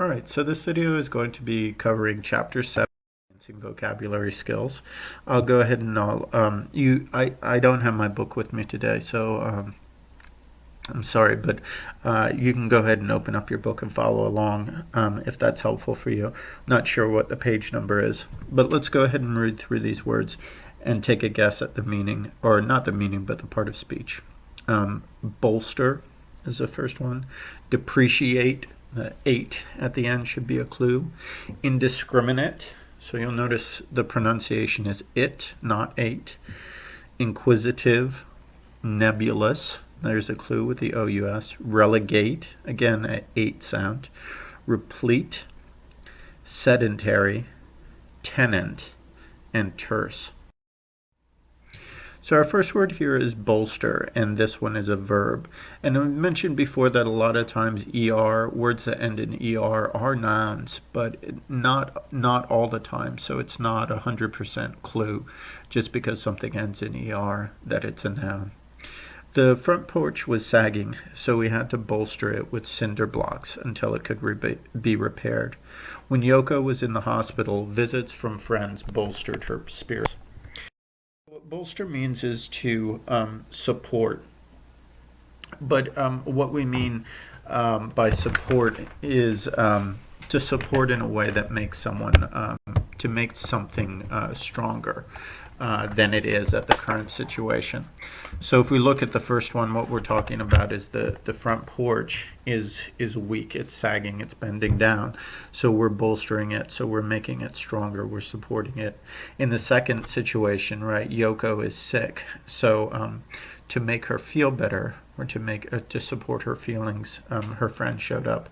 All right, so this video is going to be covering Chapter 7, Enhancing Vocabulary Skills. I'll go ahead and I don't have my book with me today, so I'm sorry, but you can go ahead and open up your book and follow along if that's helpful for you. I'm not sure what the page number is, but let's go ahead and read through these words and take a guess at the meaning, or not the meaning, but the part of speech. Bolster is the first one. Depreciate. 8 at the end should be a clue. Indiscriminate, so you'll notice the pronunciation is it, not 8. Inquisitive. Nebulous, there's a clue with the OUS. Relegate, again a 8 sound. Replete. Sedentary. Tenant. And terse. So our first word here is bolster, and this one is a verb. And I mentioned before that a lot of times words that end in ER are nouns, but not all the time. So it's not 100% clue just because something ends in ER that it's a noun. The front porch was sagging, so we had to bolster it with cinder blocks until it could be repaired. When Yoko was in the hospital, visits from friends bolstered her spirits. What bolster means is to support, but what we mean by support is to support in a way that makes someone, to make something stronger than it is at the current situation. So if we look at the first one, what we're talking about is the front porch is weak, it's sagging, it's bending down. So we're bolstering it, so we're making it stronger, we're supporting it. In the second situation, right, Yoko is sick, so to make her feel better, or to support her feelings, her friend showed up.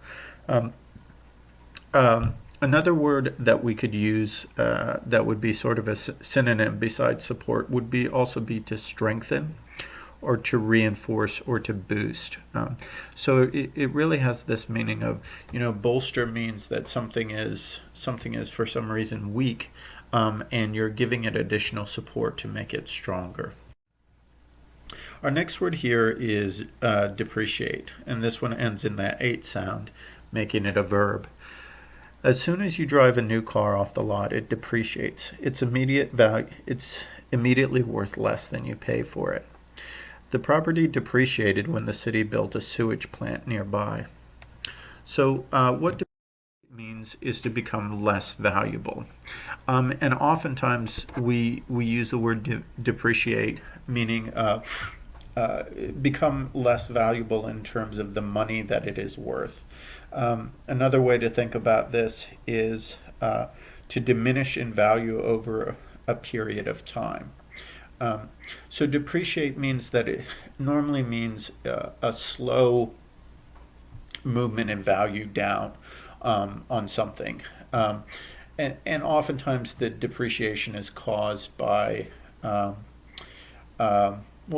Another word that we could use that would be sort of a synonym besides support would also be to strengthen, or to reinforce, or to boost. So it really has this meaning of, bolster means that something is for some reason weak, and you're giving it additional support to make it stronger. Our next word here is depreciate, and this one ends in that 8 sound, making it a verb. As soon as you drive a new car off the lot, it depreciates. Its immediate value, it's immediately worth less than you pay for it. The property depreciated when the city built a sewage plant nearby. So what depreciate means is to become less valuable. And oftentimes we use the word depreciate, meaning become less valuable in terms of the money that it is worth. Another way to think about this is to diminish in value over a period of time. So depreciate means that it normally means a slow movement in value down on something. And oftentimes the depreciation is caused by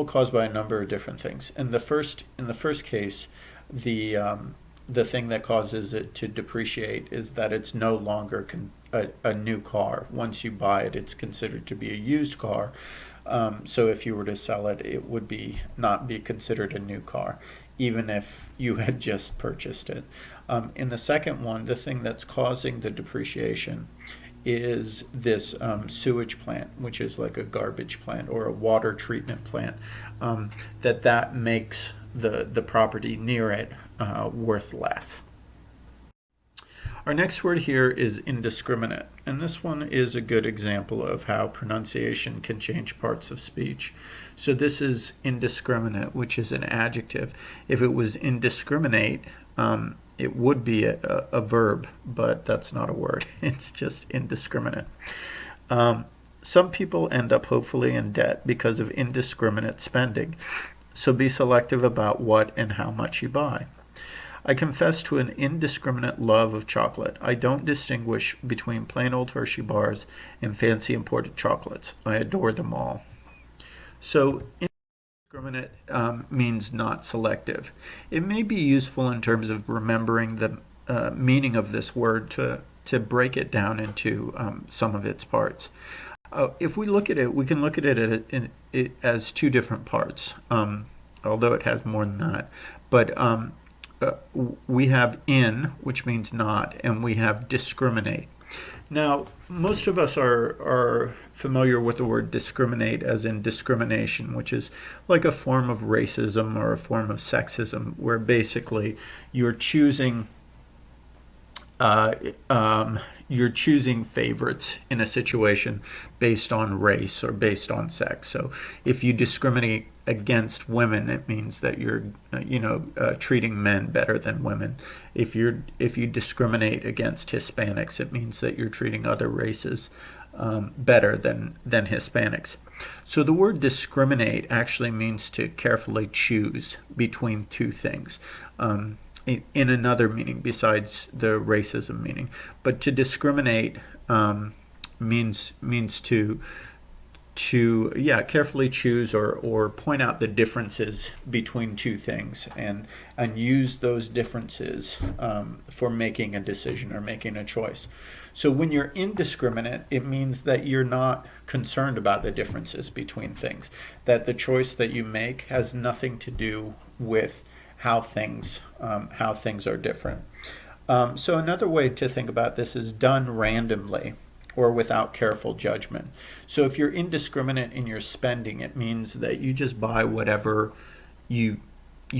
caused by a number of different things. In the first case, the thing that causes it to depreciate is that it's no longer a new car. Once you buy it, it's considered to be a used car. So if you were to sell it, it would not be considered a new car, even if you had just purchased it. In the second one, the thing that's causing the depreciation is this sewage plant, which is like a garbage plant or a water treatment plant, that makes the property near it worth less. Our next word here is indiscriminate, and this one is a good example of how pronunciation can change parts of speech. So this is indiscriminate, which is an adjective. If it was indiscriminate, it would be a verb, but that's not a word. It's just indiscriminate. Some people end up hopefully in debt because of indiscriminate spending. So be selective about what and how much you buy. I confess to an indiscriminate love of chocolate. I don't distinguish between plain old Hershey bars and fancy imported chocolates. I adore them all. So indiscriminate means not selective. It may be useful in terms of remembering the meaning of this word to break it down into some of its parts. If we look at it, we can look at it as two different parts, although it has more than that. But we have in, which means not, and we have discriminate. Now, most of us are familiar with the word discriminate as in discrimination, which is like a form of racism or a form of sexism, where basically you're choosing uh, um, you're choosing favorites in a situation based on race or based on sex. So if you discriminate against women, it means that you're treating men better than women. If you discriminate against Hispanics, it means that you're treating other races better than Hispanics. So the word discriminate actually means to carefully choose between two things. In another meaning besides the racism meaning, but to discriminate means to carefully choose or point out the differences between two things and use those differences for making a decision or making a choice. So when you're indiscriminate, it means that you're not concerned about the differences between things, that the choice that you make has nothing to do with how things are different. So another way to think about this is done randomly or without careful judgment. So if you're indiscriminate in your spending, it means that you just buy whatever you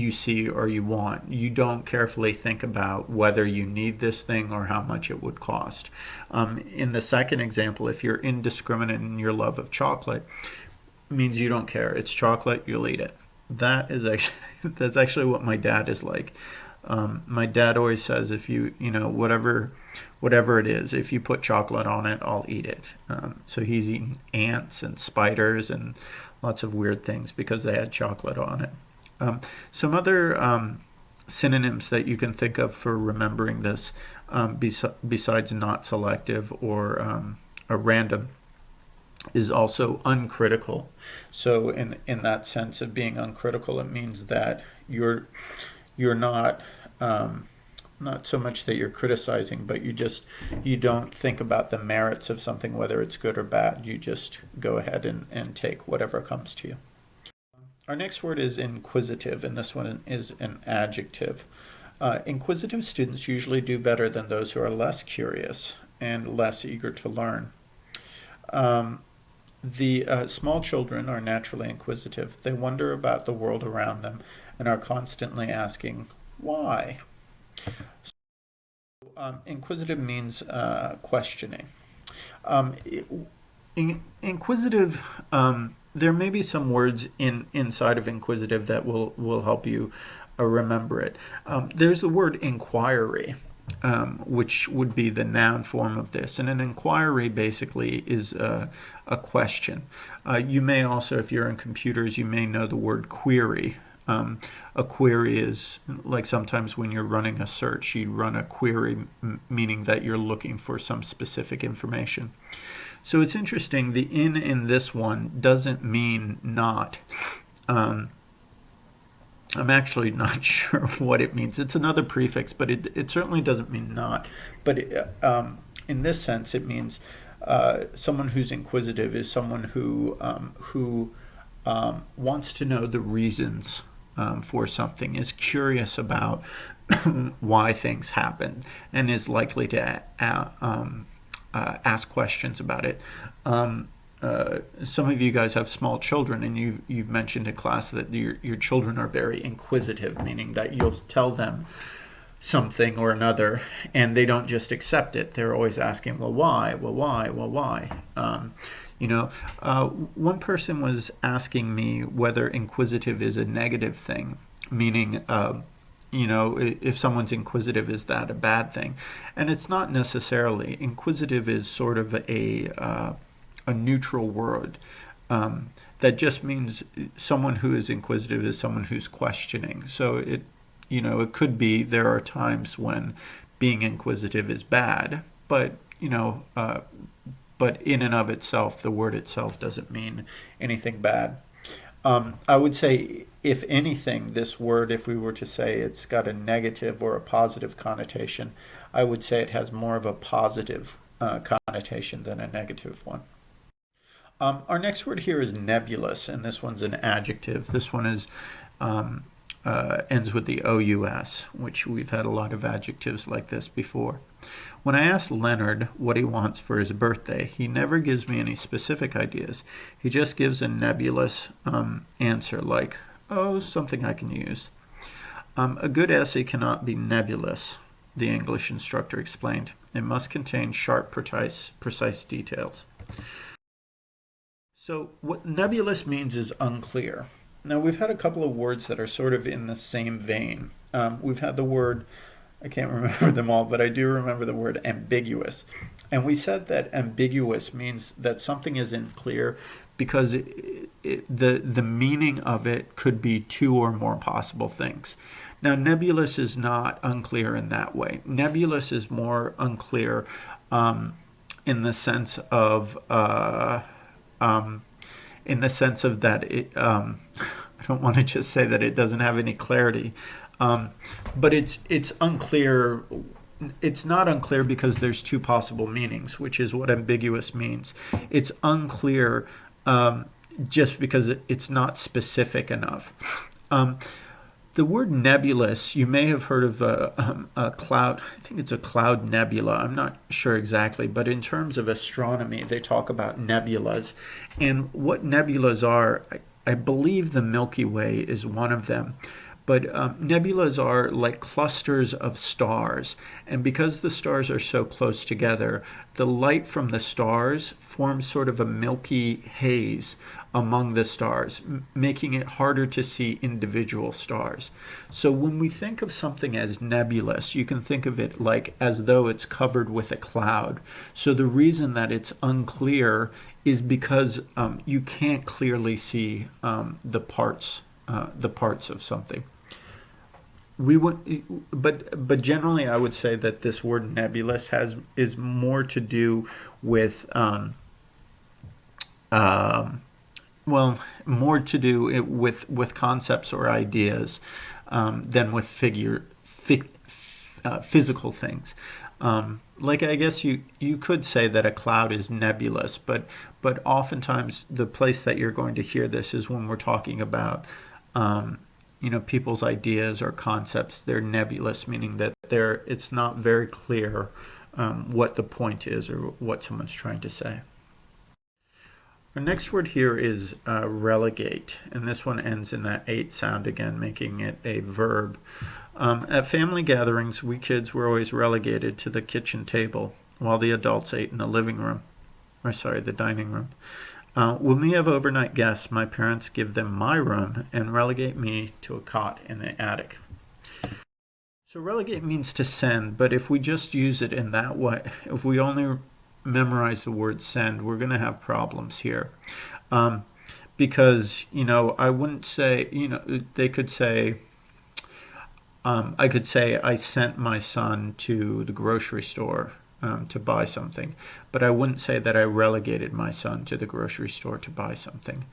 see or you want. You don't carefully think about whether you need this thing or how much it would cost. In the second example, if you're indiscriminate in your love of chocolate, it means you don't care. It's chocolate, you'll eat it. That's actually what my dad is like. My dad always says, if whatever it is, if you put chocolate on it, I'll eat it. So he's eaten ants and spiders and lots of weird things because they had chocolate on it. Some other synonyms that you can think of for remembering this, besides not selective or random, is so uncritical. So in that sense of being uncritical, it means that you're not not so much that you're criticizing, but you don't think about the merits of something, whether it's good or bad. You just go ahead and take whatever comes to you. Our next word is inquisitive, and this one is an adjective. Inquisitive students usually do better than those who are less curious and less eager to learn. The small children are naturally inquisitive. They wonder about the world around them and are constantly asking, why? Inquisitive means questioning. Inquisitive, there may be some words inside of inquisitive that will help you remember it. There's the word inquiry. Which would be the noun form of this. And an inquiry basically is a question. You may also, if you're in computers, you may know the word query. A query is like sometimes when you're running a search, you run a query, meaning that you're looking for some specific information. So it's interesting, the in this one doesn't mean not. I'm actually not sure what it means. It's another prefix, but it certainly doesn't mean not. But in this sense, it means someone who's inquisitive is someone who wants to know the reasons for something, is curious about why things happen, and is likely to ask questions about it. Some of you guys have small children, and you've mentioned in class that your children are very inquisitive, meaning that you'll tell them something or another, and they don't just accept it. They're always asking, well, why? Well, why? Well, why? One person was asking me whether inquisitive is a negative thing, meaning, if someone's inquisitive, is that a bad thing? And it's not necessarily. Inquisitive is sort of a neutral word that just means someone who is inquisitive is someone who's questioning. So it could be there are times when being inquisitive is bad, but but in and of itself, the word itself doesn't mean anything bad. I would say, if anything, this word, if we were to say it's got a negative or a positive connotation, I would say it has more of a positive connotation than a negative one. Our next word here is nebulous, and this one's an adjective. This one is ends with the OUS, which we've had a lot of adjectives like this before. When I ask Leonard what he wants for his birthday, he never gives me any specific ideas. He just gives a nebulous answer like, oh, something I can use. A good essay cannot be nebulous, the English instructor explained. It must contain sharp, precise details. So what nebulous means is unclear. Now, we've had a couple of words that are sort of in the same vein. We've had the word, I can't remember them all, but I do remember the word ambiguous. And we said that ambiguous means that something is unclear because the meaning of it could be two or more possible things. Now, nebulous is not unclear in that way. Nebulous is more unclear in the sense of that it, I don't want to just say that it doesn't have any clarity, but it's unclear. It's not unclear because there's two possible meanings, which is what ambiguous means. It's unclear just because it's not specific enough. The word nebulous, you may have heard of a cloud, I think it's a cloud nebula, I'm not sure exactly, but in terms of astronomy, they talk about nebulas. And what nebulas are, I believe the Milky Way is one of them. But nebulas are like clusters of stars. And because the stars are so close together, the light from the stars forms sort of a milky haze among the stars, making it harder to see individual stars. So when we think of something as nebulous, you can think of it like as though it's covered with a cloud. So the reason that it's unclear is because you can't clearly see the parts of something. But generally, I would say that this word nebulous is more to do with more to do with concepts or ideas than with physical things. Like I guess you could say that a cloud is nebulous, but oftentimes the place that you're going to hear this is when we're talking about people's ideas or concepts. They're nebulous, meaning that it's not very clear what the point is or what someone's trying to say. Our next word here is relegate, and this one ends in that 8 sound again, making it a verb. At family gatherings, we kids were always relegated to the kitchen table while the adults ate in the the dining room. When we have overnight guests, my parents give them my room and relegate me to a cot in the attic. So relegate means to send, but if we just use it in that way, if we only memorize the word send, we're going to have problems here. Because, I wouldn't say, they could say, I could say I sent my son to the grocery store to buy something, but I wouldn't say that I relegated my son to the grocery store to buy something,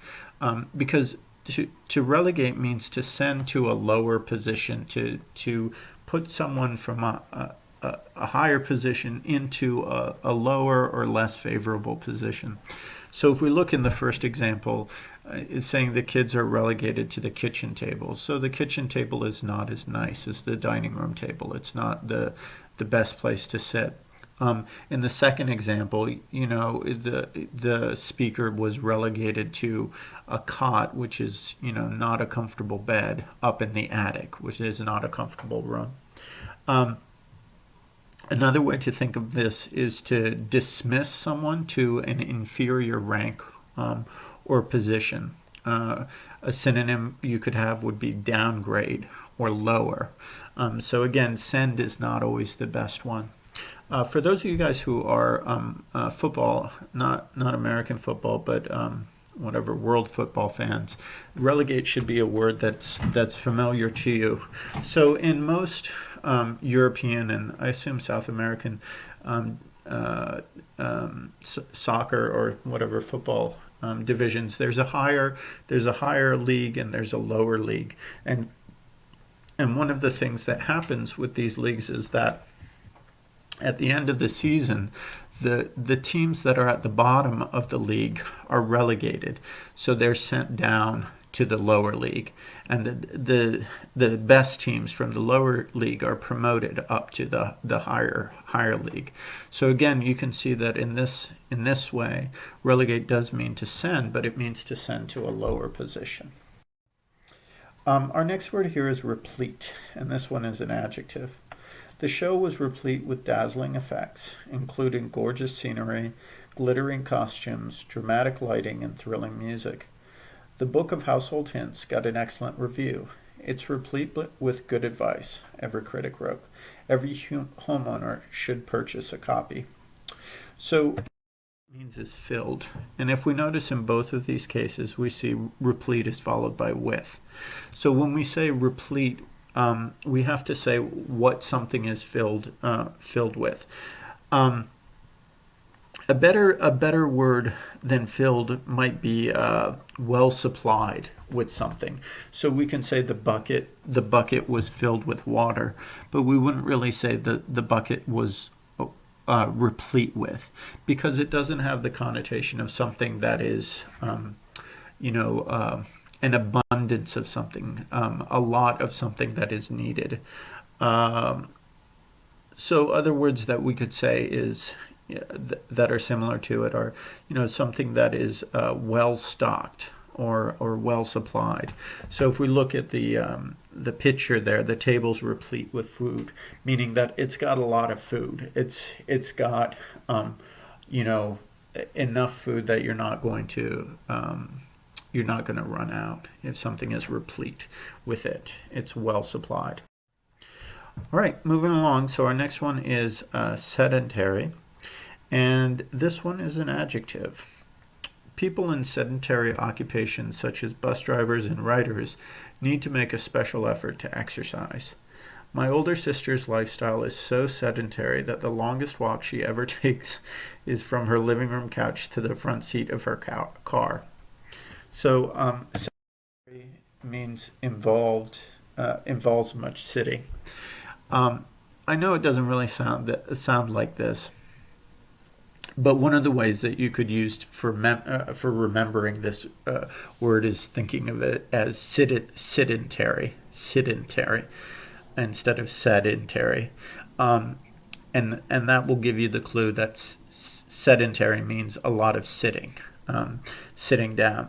because to relegate means to send to a lower position, to put someone from a higher position into a lower or less favorable position. So if we look in the first example, it's saying the kids are relegated to the kitchen table. So the kitchen table is not as nice as the dining room table. It's not the best place to sit. In the second example, the speaker was relegated to a cot, which is, not a comfortable bed, up in the attic, which is not a comfortable room. Another way to think of this is to dismiss someone to an inferior rank or position. A synonym you could have would be downgrade or lower. So again, send is not always the best one. For those of you guys who are football, not American football, but whatever, world football fans, relegate should be a word that's familiar to you. So in most European and I assume South American soccer or whatever football divisions, there's a higher league and there's a lower league, and one of the things that happens with these leagues is that at the end of the season, the teams that are at the bottom of the league are relegated. So they're sent down to the lower league, and the best teams from the lower league are promoted up to the higher league. So again, you can see that in this way, relegate does mean to send, but it means to send to a lower position. Our next word here is replete, and this one is an adjective. The show was replete with dazzling effects, including gorgeous scenery, glittering costumes, dramatic lighting, and thrilling music. The Book of Household Hints got an excellent review. It's replete with good advice, every critic wrote. Every homeowner should purchase a copy. So means is filled, and if we notice in both of these cases, we see replete is followed by with. So when we say replete, we have to say what something is filled with. A better word than filled might be well supplied with something. So we can say the bucket was filled with water, but we wouldn't really say the bucket was replete with, because it doesn't have the connotation of something that is, an abundance of something, a lot of something that is needed. So other words that we could say is that are similar to it are, something that is well stocked or well supplied. So if we look at the picture there, the table's replete with food, meaning that it's got a lot of food. It's got enough food that you're not going to run out. If something is replete with it, it's well supplied. All right, moving along. So our next one is sedentary, and this one is an adjective. People in sedentary occupations such as bus drivers and writers need to make a special effort to exercise. My older sister's lifestyle is so sedentary that the longest walk she ever takes is from her living room couch to the front seat of her car. So sedentary means involves much sitting. I know it doesn't really sound like this, but one of the ways that you could use for remembering this word is thinking of it as sedentary, instead of sedentary, and that will give you the clue that sedentary means a lot of sitting, sitting down.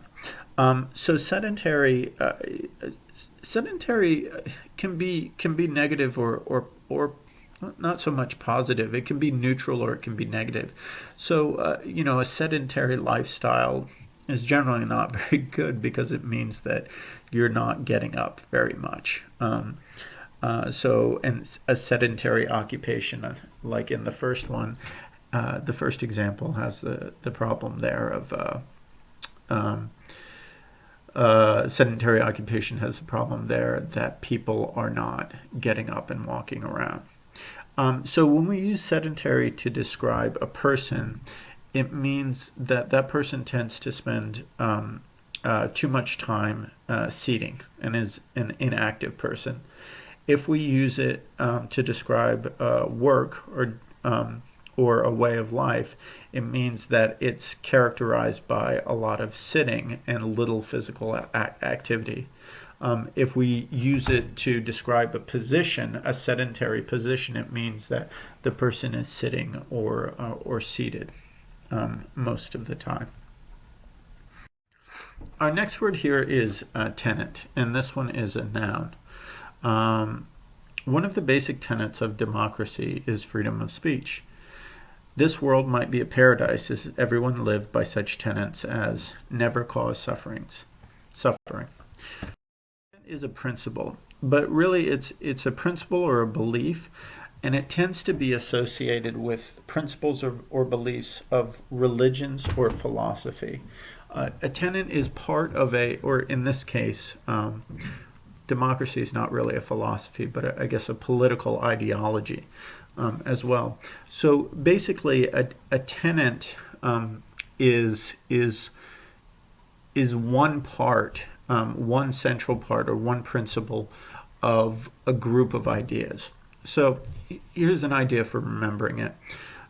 So sedentary can be negative or not so much positive. It can be neutral or it can be negative. So, a sedentary lifestyle is generally not very good because it means that you're not getting up very much. So, a sedentary occupation, like in the first one, the first example has the problem there of sedentary occupation has the problem there that people are not getting up and walking around. So when we use sedentary to describe a person, it means that person tends to spend too much time seating and is an inactive person. If we use it to describe work or a way of life, it means that it's characterized by a lot of sitting and little physical activity. If we use it to describe a position, a sedentary position, it means that the person is sitting or seated most of the time. Our next word here is tenet, and this one is a noun. One of the basic tenets of democracy is freedom of speech. This world might be a paradise if everyone lived by such tenets as never cause suffering. Is a principle, but really it's a principle or a belief, and it tends to be associated with principles or beliefs of religions or philosophy. A tenet is part of or in this case, democracy is not really a philosophy, but I guess a political ideology as well. So basically, a tenet is one part. One central part or one principle of a group of ideas. So here's an idea for remembering it.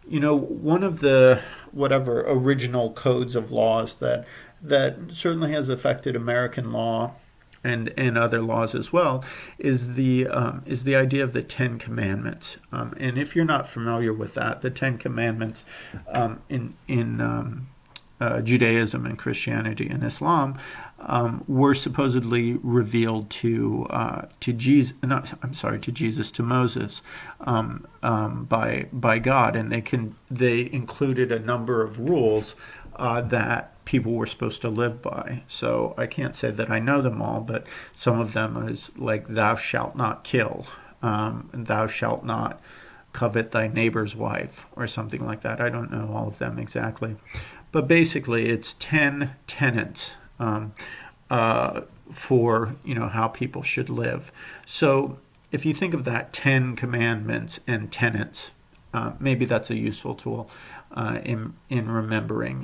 One of the original codes of laws that that certainly has affected American law and other laws as well, is the idea of the Ten Commandments. And if you're not familiar with that, the Ten Commandments in Judaism and Christianity and Islam were supposedly revealed to Jesus. To Moses by God, and they included a number of rules that people were supposed to live by. So I can't say that I know them all, but some of them is like, thou shalt not kill, and thou shalt not covet thy neighbor's wife, or something like that. I don't know all of them exactly. But basically, it's 10 tenets for how people should live. So if you think of that 10 commandments and tenets, maybe that's a useful tool in remembering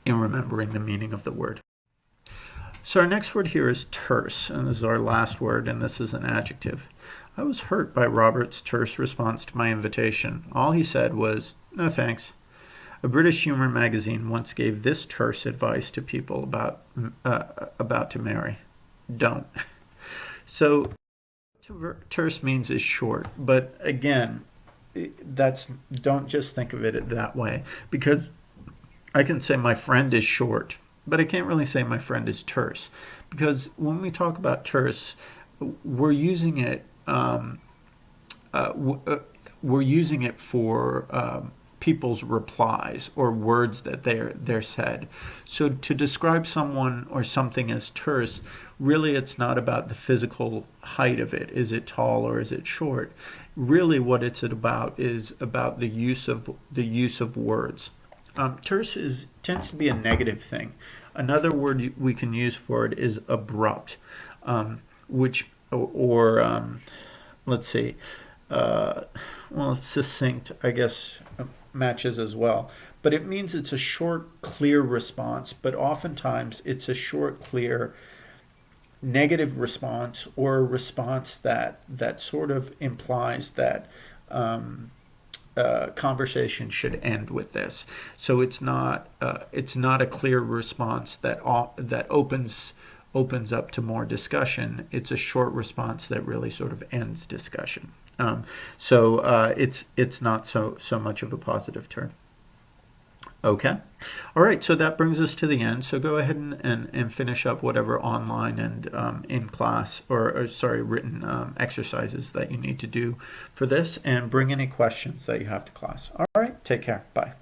the meaning of the word. So our next word here is terse, and this is our last word, and this is an adjective. I was hurt by Robert's terse response to my invitation. All he said was, "No thanks." A British humor magazine once gave this terse advice to people about to marry: don't. So terse means is short, but again, don't just think of it that way, because I can say my friend is short, but I can't really say my friend is terse, because when we talk about terse, we're using it for people's replies or words that they're said. So to describe someone or something as terse, really it's not about the physical height of it. Is it tall or is it short? Really what it's about is about the use of words. Terse tends to be a negative thing. Another word we can use for it is abrupt, let's see, succinct, I guess, matches as well. But it means it's a short, clear response, but oftentimes it's a short, clear, negative response, or a response that sort of implies that conversation should end with this. So it's not a clear response that opens up to more discussion. It's a short response that really sort of ends discussion. So it's not so much of a positive term. Okay. All right. So that brings us to the end. So go ahead and finish up whatever online and in class or written exercises that you need to do for this, and bring any questions that you have to class. All right. Take care. Bye.